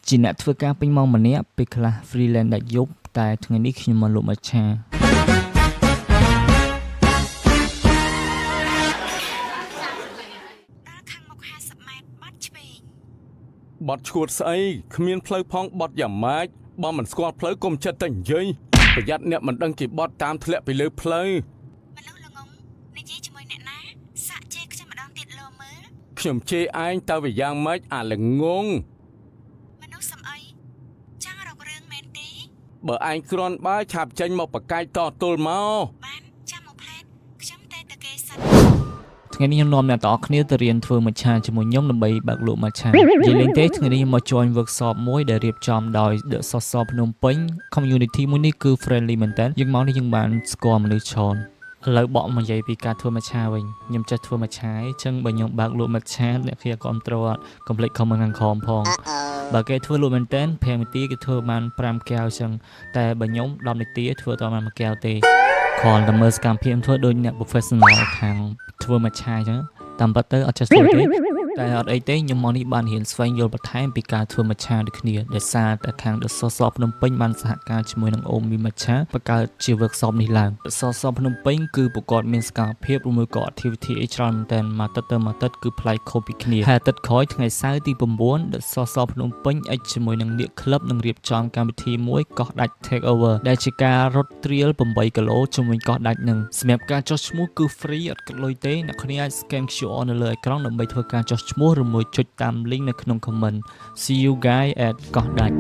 ជាអ្នកធ្វើការពេញម៉ោងម្នាក់ពេលខ្លះ freelance ដាច់យប់តែថ្ងៃនេះខ្ញុំមកលក់មច្ឆាបត់ឈួតស្អីគ្មានផ្លូវផងបត់យ៉ាងម៉េចបើមិនស្គាល់ផ្លូវកុំចិត្តតែនិយាយប្រយ័ត្នអ្នកមិនដឹងគេបត់តាមធ្លាក់ពីលើផ្លូវមនុស្សល្ងងនិយាយជាមួយអ្នកណាសាក់ជេរខ្ញុំម្ដងទៀតលោមើលខ្ញុំជេរឯងតើវាយ៉ាងម៉េចអាល្ងងមនុស្សសំអីចាំរករឿងមែនទេបើឯងគ្រាន់បើឆាប់ចេញមកបកាយតទល់មកបានចាំមកផ្លែតខ្ញុំតែតគេសិនថ្ងៃនេះខ្ញុំនាំអ្នកទាំងអស់គ្នាទៅរៀនធ្វើមច្ឆាជាមួយខ្ញុំដើម្បីបើកលក់មច្ឆានិយាយលេងទេថ្ងៃនេះខ្ញុំមក join workshop មួយដែលរៀបចំដោយ The Sauce ភ្នំពេញ community មួយនេះគឺ friendly មែនតើយើងមកនេះយើងបានស្គាល់មនុស្សច្រើនឥឡូវបកមកនិយាយពីការធ្វើមច្ឆាវិញខ្ញុំចេះធ្វើមច្ឆាអញ្ចឹងបើខ្ញុំបើកលក់មច្ឆាអ្នកគ្នាគ្រប់ត្រូលកុំភ្លេច comment ខាងក្រោមផងបើគេធ្វើលក់មែនតើ5នាទីគេធ្វើបាន5កែវអញ្ចឹងតែបើខ្ញុំ10នាទីធ្វើតែបាន1កែវទេគ្រាន់តែមើលសកម្មភាពធ្វើដូចអ្នក professional ខាងធ្វើមច្ឆាអញ្ចឹងតាមពិតទៅអត់ចេះធ្វើទេតែអត់អីទេខ្ញុំមកនេះបានរៀនស្វែងយល់បន្ថែមពីការធ្វើមច្ឆាដូចគ្នាដោយសារតែខាង The Sauce ភ្នំពេញបានសហការជាមួយនឹងអូមមីមច្ឆាបង្កើតជា workshop នេះឡើង The Sauce ភ្នំពេញគឺប្រកបមានសកម្មភាពឬមួយក៏ activity អីច្រើនមែនទែនមួយទឹកទៅមួយទឹកគឺប្លែកខុសពីគ្នាហើយទឹកក្រោយថ្ងៃសៅរ៍ទី9 The Sauce ភ្នំពេញអិចជាមួយនឹងនាគក្លឹបនឹងរៀបចំកម្មវិធីមួយកោះដាច់ take over ដែលជាការរត់ត្រៀល8គីឡូជាមួយកោះដាច់នឹងសម្រាប់ការចុះឈ្មោះគឺ free អត់គិតលុយទេអ្នកគ្នាអាច scan QR នៅលើអេក្រង់ដើម្បីធ្វើការចុះឈ្មោះឬមួយចុចតាម link នៅក្នុង comment see you guys at កោះដាច់